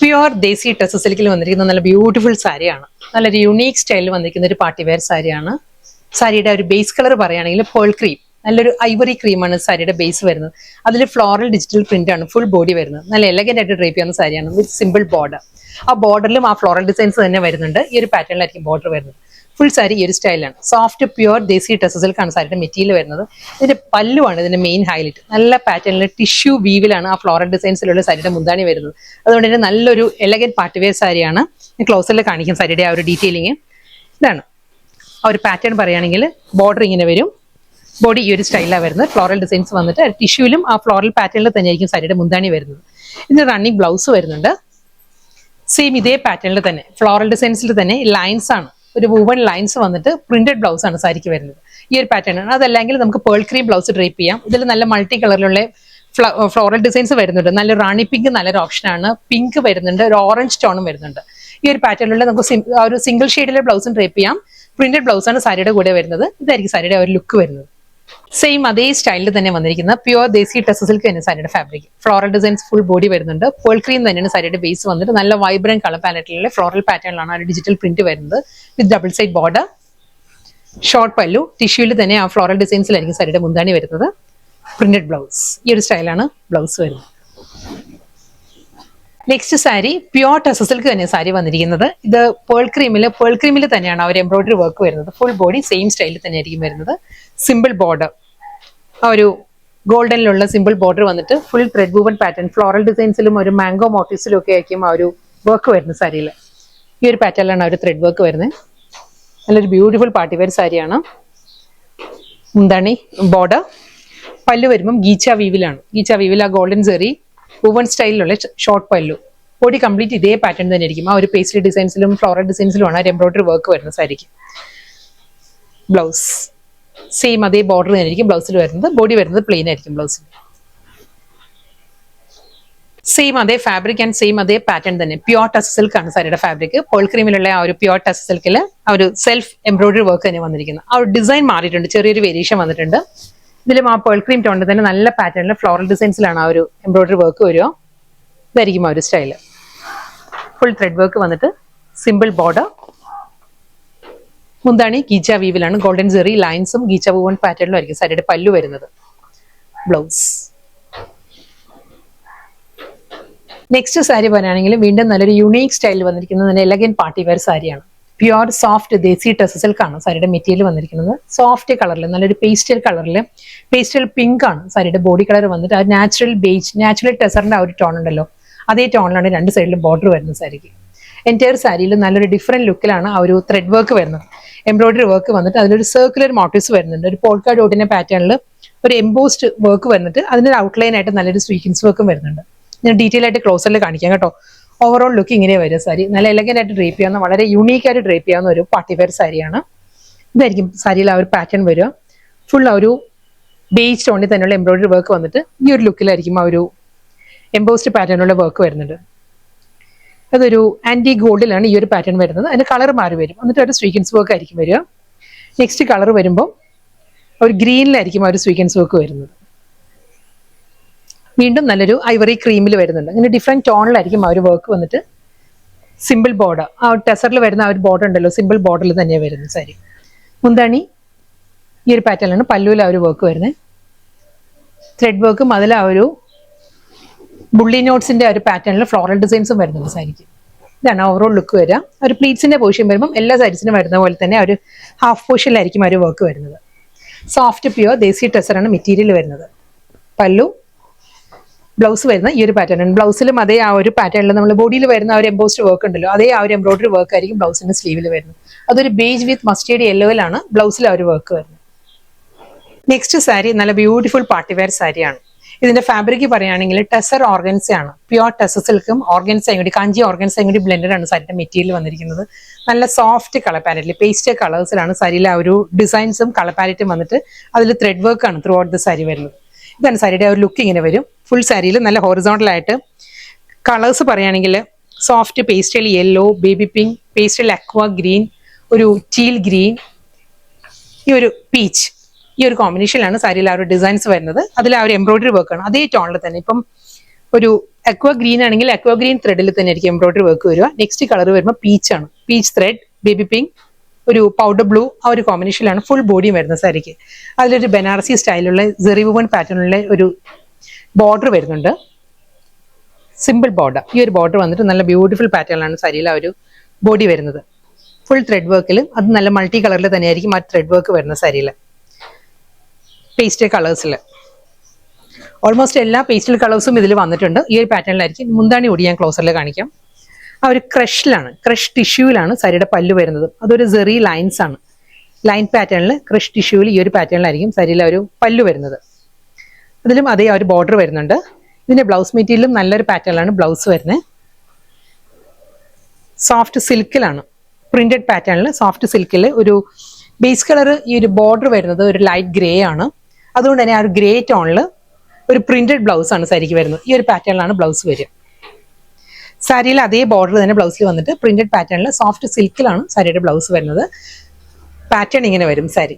Pure ദേശി Tex സിൽക്കിൽ വന്നിരിക്കുന്ന നല്ല ബ്യൂട്ടിഫുൾ സാരിയാണ്. നല്ലൊരു യുണീക് സ്റ്റൈലിൽ വന്നിരിക്കുന്ന ഒരു പാർട്ടി വെയർ സാരിയാണ്. സാരിയുടെ ഒരു ബേസ് കളർ പറയുകയാണെങ്കിൽ പേൾ ക്രീം, നല്ലൊരു ഐവറി ക്രീമാണ് സാരിയുടെ ബേസ് വരുന്നത്. അതിൽ ഫ്ലോറൽ ഡിജിറ്റൽ പ്രിന്റ് ആണ് ഫുൾ ബോഡി വരുന്നത്. നല്ല എലഗന്റ് ആയിട്ട് ഡ്രേപ്പ് ചെയ്യുന്ന സാരിയാണ് വിത്ത് സിമ്പിൾ ബോർഡർ. ആ ബോർഡറിലും ആ ഫ്ലോറൽ ഡിസൈൻസ് തന്നെ വരുന്നുണ്ട്. ഈ ഒരു പാറ്റേണിലായിരിക്കും ബോർഡർ വരുന്നത്. ഫുൾ സാരി ഈ ഒരു സ്റ്റൈലാണ്. സോഫ്റ്റ് പ്യുവർ ദേശി ടെക്സ് സിൽക്കാണ് സാരിയുടെ മെറ്റീരിയൽ വരുന്നത്. ഇതിന്റെ പല്ലുവാണ് ഇതിന്റെ മെയിൻ ഹൈലൈറ്റ്. നല്ല പാറ്റേണിൽ ടിഷ്യൂ വീവിലാണ് ആ ഫ്ലോറൽ ഡിസൈൻസിലുള്ള സാരിയുടെ മുന്താണി വരുന്നത്. അതുകൊണ്ട് തന്നെ നല്ലൊരു എലഗന്റ് പാർട്ടി വെയർ സാരിയാണ്. ക്ലോസറിൽ കാണിക്കും സാരിയുടെ ആ ഒരു ഡീറ്റെയിലിങ്. ഇതാണ് ആ ഒരു പാറ്റേൺ പറയുകയാണെങ്കിൽ ബോർഡർ ഇങ്ങനെ വരും. ബോഡി ഈ ഒരു സ്റ്റൈലാണ് വരുന്നത്. ഫ്ലോറൽ ഡിസൈൻസ് വന്നിട്ട് ടിഷ്യൂലും ആ ഫ്ലോറൽ പാറ്റേണിൽ തന്നെയായിരിക്കും സാരിയുടെ മുന്താണി വരുന്നത്. ഇതിന് റണ്ണിങ് ബ്ലൗസ് വരുന്നുണ്ട്. സെയിം ഇതേ പാറ്റേണിൽ തന്നെ ഫ്ലോറൽ ഡിസൈൻസിൽ തന്നെ ലൈൻസ് ആണ്, ഒരു വുവൺ ലൈൻസ് വന്നിട്ട് പ്രിന്റഡ് ബ്ലൗസ് ആണ് സാരിക്ക് വരുന്നത്. ഈ ഒരു പാറ്റേൺ ആണ്. അതല്ലെങ്കിൽ നമുക്ക് പേൾ ക്രീം ബ്ലൗസ് ഡ്രേപ്പ് ചെയ്യാം. ഇതിൽ നല്ല മൾട്ടി കളറിലുള്ള ഫ്ലോറൽ ഡിസൈൻസ് വരുന്നുണ്ട്. നല്ല റാണി പിങ്ക് നല്ലൊരു ഓപ്ഷനാണ്. പിങ്ക് വരുന്നുണ്ട്, ഒരു ഓറഞ്ച് ടോണും വരുന്നുണ്ട്. ഈ ഒരു പാറ്റേണിലുള്ള നമുക്ക് ഒരു സിംഗിൾ ഷെയ്ഡിലെ ബ്ലൗസും ഡ്രേപ്പ് ചെയ്യാം. പ്രിന്റഡ് ബ്ലൗസ് ആണ് സാരിയുടെ കൂടെ വരുന്നത്. ഇതായിരിക്കും സാരിയുടെ ഒരു ലുക്ക് വരുന്നത്. സെയിം അതേ സ്റ്റൈലിൽ തന്നെ വന്നിരിക്കുന്ന പ്യുവർ ദേശി ടെക്സ് സിൽക്ക് തന്നെ സാരിയുടെ fabric. Floral designs full body വരുന്നുണ്ട്. പേൾ ക്രീം തന്നെയാണ് സാരിയുടെ ബേസ് വന്നിട്ട് നല്ല വൈബ്രന്റ് കളർ പാലറ്റിലുള്ള ഫ്ലോറൽ പാറ്റേണിലാണ് ആ ഡിജിറ്റൽ പ്രിന്റ് വരുന്നത്. With double side border, short പല്ലു, ടിഷ്യൂവിൽ തന്നെ ആ ഫ്ലോറൽ ഡിസൈൻസിലായിരിക്കും സാരിയുടെ മുന്താണി വരുന്നത്. പ്രിന്റഡ് ബ്ലൗസ്, ഈ ഒരു സ്റ്റൈലാണ് ബ്ലൗസ് വരുന്നത്. Next sari pure tex silk തന്നെ സാരി വന്നിരിക്കുന്നത്. ഇത് പേൾ ക്രീമിൽ തന്നെയാണ് അവർ എംബ്രോയിഡറി വർക്ക് വരുന്നത്. ഫുൾ ബോഡി സെയിം സ്റ്റൈലിൽ തന്നെ ആയിരിക്കും വരുന്നത്. സിമ്പിൾ ബോർഡർ, ആ ഒരു ഗോൾഡനിലുള്ള സിമ്പിൾ ബോർഡർ വന്നിട്ട് full thread woven pattern floral ഡിസൈൻസിലും ഒരു മാംഗോ മോട്ടീവ്സിലും ഒക്കെ ആയിരിക്കും ആ ഒരു വർക്ക് വരുന്നത് സാരിയിൽ. ഈ ഒരു പാറ്റേണിലാണ് ആ ഒരു ത്രെഡ് വർക്ക് വരുന്നത്. നല്ലൊരു ബ്യൂട്ടിഫുൾ പാർട്ടി വെയർ സാരിയാണ്. എന്താണ് ബോർഡർ, പല്ല് വരുമ്പം ഗീച്ച വീവിൽ ആ ഗോൾഡൻ സെറി വൂവൺ സ്റ്റൈലിലുള്ള ഷോർട്ട് പല്ലു. ബോഡി കംപ്ലീറ്റ് ഇതേ പാറ്റേൺ തന്നെ ആയിരിക്കും. ആ ഒരു പേസ്ട്രി ഡിസൈൻസിലും ഫ്ലോറൽ ഡിസൈൻസിലുമാണ് ആ ഒരു എംബ്രോയിഡറി വർക്ക് വരുന്നത് സാരിക്ക്. ബ്ലൗസ് സെയിം അതേ ബോർഡർ തന്നെ ആയിരിക്കും ബ്ലൗസിൽ വരുന്നത്. ബോഡി വരുന്നത് പ്ലെയിൻ ആയിരിക്കും ബ്ലൗസിൽ. സെയിം അതേ ഫാബ്രിക് ആൻഡ് സെയിം അതേ പാറ്റേൺ തന്നെ. പ്യുവർ ടെക്സ് സിൽക്ക് ആണ് സാരിയുടെ ഫാബ്രിക്. പേൾ ക്രീമിലുള്ള ആ ഒരു പ്യുവർ ടെക്സ് സിൽക്കിൽ ആ ഒരു സെൽഫ് എംബ്രോയിഡറി വർക്ക് തന്നെ വന്നിരിക്കുന്നത്. ആ ഒരു ഡിസൈൻ മാറിയിട്ടുണ്ട്, ചെറിയൊരു വേരിയേഷൻ വന്നിട്ടുണ്ട്. ഇതിലും ആ പേൾ ക്രീം ടോണിൽ തന്നെ നല്ല പാറ്റേണിൽ ഫ്ലോറൽ ഡിസൈൻസിലാണ് ആ ഒരു എംബ്രോയിഡറി വർക്ക് വരിക. ഇതായിരിക്കും ആ ഒരു സ്റ്റൈല്. ഫുൾ ത്രെഡ് വർക്ക് വന്നിട്ട് സിമ്പിൾ ബോർഡർ, മുന്താണി ഗീച്ച വീവിലാണ്. ഗോൾഡൻ സെറി ലൈൻസും ഗീച്ച വൂവൺ പാറ്റേണിലും ആയിരിക്കും സാരിയുടെ പല്ലു വരുന്നത്. ബ്ലൗസ്. നെക്സ്റ്റ് സാരി പറയുകയാണെങ്കിൽ വീണ്ടും നല്ലൊരു യുണീക് സ്റ്റൈലിൽ വന്നിരിക്കുന്നത് നല്ല എലഗന്റ് പാർട്ടി വെയർ സാരിയാണ്. പ്യുവർ സോഫ്റ്റ് ദേശി ടെക്സ് സിൽക്കാണ് സാരിയുടെ മെറ്റീരിയൽ വന്നിരിക്കുന്നത്. സോഫ്റ്റ് കളറിൽ നല്ലൊരു പേസ്റ്റൽ കളറിൽ പേസ്റ്റൽ പിങ്ക് ആണ് സാരിയുടെ ബോഡി കളർ വന്നിട്ട്. ആ നാച്ചുറൽ ബേജ്, നാച്ചുറൽ ടെസറിന്റെ ആ ഒരു ടോൺ ഉണ്ടല്ലോ, അതേ ടോണിലാണ് രണ്ട് സൈഡിലും ബോർഡർ വരുന്നത് സാരിക്ക്. എൻറ്റയർ സാരിയിൽ നല്ലൊരു ഡിഫറെന്റ് ലുക്കിലാണ് ആ ഒരു ത്രെഡ് വർക്ക് വരുന്നത്. എംബ്രോയിഡറി വർക്ക് വന്നിട്ട് അതിലൊരു സർക്കുലർ മോട്ടീവ്സ് വരുന്നുണ്ട്. ഒരു പോൾക്ക ഡോട്ടിന്റെ പാറ്റേണിൽ ഒരു എംബോസ്ഡ് വർക്ക് വന്നിട്ട് അതിനൊരു ഔട്ട്ലൈൻ ആയിട്ട് നല്ലൊരു സ്വീക്കിൻസ് വർക്കും വരുന്നുണ്ട്. ഞാൻ ഡീറ്റെയിൽ ആയിട്ട് ക്ലോസറിൽ കാണിക്കാം കേട്ടോ. ഓവറോൾ ലുക്ക് ഇങ്ങനെ വരും സാരി. നല്ല എലഗന്റ് ആയിട്ട് ഡ്രേപ്പ് ചെയ്യാവുന്ന, വളരെ യൂണീക്ക് ആയിട്ട് ഡ്രേപ്പ് ചെയ്യാവുന്ന ഒരു പാർട്ടി വെയർ സാരിയാണ്. ഇതായിരിക്കും സാരിയിൽ ആ ഒരു പാറ്റേൺ വരിക. ഫുൾ ആ ഒരു ബേസ് ടോണിൽ തന്നെയുള്ള എംബ്രോയിഡറി വർക്ക് വന്നിട്ട് ഈ ഒരു ലുക്കിലായിരിക്കും ആ ഒരു എംബോസ്ഡ് പാറ്റേണിലുള്ള വർക്ക് വരുന്നുണ്ട്. അതൊരു ആന്റി ഗോൾഡിലാണ് ഈ ഒരു പാറ്റേൺ വരുന്നത്. അതിന്റെ കളർ മാറി വരും. എന്നിട്ട് ഒരു സ്വീക്കൻസ് വർക്ക് ആയിരിക്കും വരിക. നെക്സ്റ്റ് കളർ വരുമ്പോൾ ഒരു ഗ്രീനിലായിരിക്കും ആ ഒരു സ്വീക്കൻസ് വർക്ക് വരുന്നത്. വീണ്ടും നല്ലൊരു ഐവറി ക്രീമിൽ വരുന്നുണ്ട്. അങ്ങനെ ഡിഫറെന്റ് ടോണിലായിരിക്കും ആ ഒരു വർക്ക് വന്നിട്ട്. സിമ്പിൾ ബോർഡർ, ആ ടെസറിൽ വരുന്ന ആ ഒരു ബോർഡർ ഉണ്ടല്ലോ, സിമ്പിൾ ബോർഡറിൽ തന്നെയാണ് വരുന്നത് സാരി. മുന്താണി ഈ ഒരു പാറ്റേണിലാണ്. പല്ലുവിൽ ആ ഒരു വർക്ക് വരുന്നത്. ത്രെഡ് വർക്കും അതിൽ ആ ഒരു ബുള്ളി നോട്ട്സിന്റെ ഒരു പാറ്റേണിൽ ഫ്ലോറൽ ഡിസൈൻസും വരുന്നുണ്ട് സാരിക്ക്. ഇതാണ് ഓവറോൾ ലുക്ക് വരിക. ഒരു പ്ലീറ്റ്സിന്റെ പോർഷൻ വരുമ്പോൾ എല്ലാ സാരീസിനും വരുന്ന പോലെ തന്നെ ഒരു ഹാഫ് പോർഷനിലായിരിക്കും ആ ഒരു വർക്ക് വരുന്നത്. സോഫ്റ്റ് പ്യുവർ ദേശി ടെസറാണ് മെറ്റീരിയൽ വരുന്നത്. പല്ലു, ബ്ലൗസ് വരുന്ന ഈ ഒരു പാറ്റേൺ ആണ്. ബ്ലൗസിലും അതേ ആ ഒരു പാറ്റേണിൽ നമ്മൾ ബോഡിയിൽ വരുന്ന ആ ഒരു എംബോസ്ഡ് വർക്ക് ഉണ്ടല്ലോ, അതേ ആ ഒരു എംബ്രോയിഡറി വർക്ക് ആയിരിക്കും ബ്ലൗസിന്റെ സ്ലീവിൽ വരുന്നത്. അതൊരു ബേജ് വിത്ത് മസ്റ്റേർഡ് യെല്ലോയിലാണ് ബ്ലൗസിൽ ആ ഒരു വർക്ക് വരുന്നത്. നെക്സ്റ്റ് സാരി നല്ല ബ്യൂട്ടിഫുൾ പാർട്ടി വെയർ സാരിയാണ്. ഇതിന്റെ ഫാബ്രിക് പറയുകയാണെങ്കിൽ ടെസർ ഓർഗൻസയാണ്. പ്യുവർ ടെക്സ് സിൽക്കും ഓർഗൻസയും കൂടി, കാഞ്ചി ഓർഗൻസയും കൂടി ബ്ലെൻഡഡ് ആണ് സാരിയുടെ മെറ്റീരിയൽ വന്നിരിക്കുന്നത്. നല്ല സോഫ്റ്റ് കളർ പാലറ്റിൽ പേസ്റ്റൽ കളേഴ്സിലാണ് സാരിയിലെ ആ ഒരു ഡിസൈൻസും കളർ പാലറ്റും വന്നിട്ട് അതിൽ ത്രെഡ് വർക്ക് ആണ് ത്രൂ ഔട്ട് ദ സാരി വരുന്നത്. ഇതാണ് സാരിയുടെ ഒരു ലുക്ക് ഇങ്ങനെ വരും. ഫുൾ സാരിയിൽ നല്ല ഹൊറിസോണ്ടൽ ആയിട്ട് കളേഴ്സ് പറയുകയാണെങ്കിൽ soft pastel yellow, baby pink, pastel aqua green, ഒരു ടീൽ ഗ്രീൻ, ഈ ഒരു പീച്ച്, ഈ ഒരു കോമ്പിനേഷനിലാണ് സാരിയിൽ ആ ഒരു ഡിസൈൻസ് വരുന്നത്. അതിൽ ആ ഒരു എംബ്രോയിഡറി വർക്ക് ആണ് അതേ ടോണിൽ തന്നെ. ഇപ്പം ഒരു അക്വ ഗ്രീൻ ആണെങ്കിൽ അക്വ ഗ്രീൻ ത്രെഡിൽ തന്നെ ആയിരിക്കും എംബ്രോയിഡറി വർക്ക് വരിക. നെക്സ്റ്റ് കളർ വരുമ്പോൾ പീച്ച് ആണ്. പീച്ച് ത്രെഡ്, ബേബി പിങ്ക്, ഒരു പൗഡർ ബ്ലൂ, ആ ഒരു കോമ്പിനേഷനിലാണ് ഫുൾ ബോഡിയും വരുന്നത് സാരിക്ക്. അതിലൊരു ബനാറസി സ്റ്റൈലുള്ള സെറി വുവൺ പാറ്റേണിലുള്ള ഒരു ബോർഡർ വരുന്നുണ്ട്, സിമ്പിൾ ബോർഡർ. ഈ ഒരു ബോർഡർ വന്നിട്ട് നല്ല ബ്യൂട്ടിഫുൾ പാറ്റേണിലാണ് സാരിയിൽ ആ ഒരു ബോഡി വരുന്നത്. ഫുൾ ത്രെഡ് വർക്കിലും അത് നല്ല മൾട്ടി കളറിൽ തന്നെയായിരിക്കും ആ ത്രെഡ് വർക്ക് വരുന്ന സാരിയിൽ. പേസ്റ്റൽ കളേഴ്സിൽ ഓൾമോസ്റ്റ് എല്ലാ പേസ്റ്റൽ കളേഴ്സും ഇതിൽ വന്നിട്ടുണ്ട്. ഈ ഒരു പാറ്റേണിലായിരിക്കും. മുന്താണി കൂടി ഞാൻ ക്ലോസറിൽ കാണിക്കാം. ആ ഒരു ക്രഷിലാണ്, ക്രഷ് ടിഷ്യൂവിലാണ് സാരിയുടെ പല്ല് വരുന്നത്. അതൊരു സെറി ലൈൻസ് ആണ്. ലൈൻ പാറ്റേണിൽ ക്രഷ് ടിഷ്യൂവിൽ ഈ ഒരു പാറ്റേണിലായിരിക്കും സാരിയിലെ ഒരു പല്ല് വരുന്നത്. അതിലും അതേ ആ ഒരു ബോർഡർ വരുന്നുണ്ട്. ഇതിന്റെ ബ്ലൗസ് മെറ്റീരിയലും നല്ലൊരു പാറ്റേണിലാണ് ബ്ലൗസ് വരുന്നത്. സോഫ്റ്റ് സിൽക്കിലാണ്, പ്രിന്റഡ് പാറ്റേണിൽ സോഫ്റ്റ് സിൽക്കിൽ ഒരു ബേസ് കളർ ഈ ഒരു ബോർഡർ വരുന്നത് ഒരു ലൈറ്റ് ഗ്രേ ആണ്. അതുകൊണ്ട് തന്നെ ആ ഒരു ഗ്രേ ടോണിൽ ഒരു പ്രിന്റഡ് ബ്ലൗസ് ആണ് സാരിക്ക് വരുന്നത്. ഈ ഒരു പാറ്റേണിലാണ് ബ്ലൗസ് വരിക. സാരിയിൽ അതേ ബോർഡർ തന്നെ ബ്ലൗസിൽ വന്നിട്ട് പ്രിന്റഡ് പാറ്റേണിൽ സോഫ്റ്റ് സിൽക്കിലാണ് സാരിയുടെ ബ്ലൗസ് വരുന്നത്. പാറ്റേൺ ഇങ്ങനെ വരും സാരി.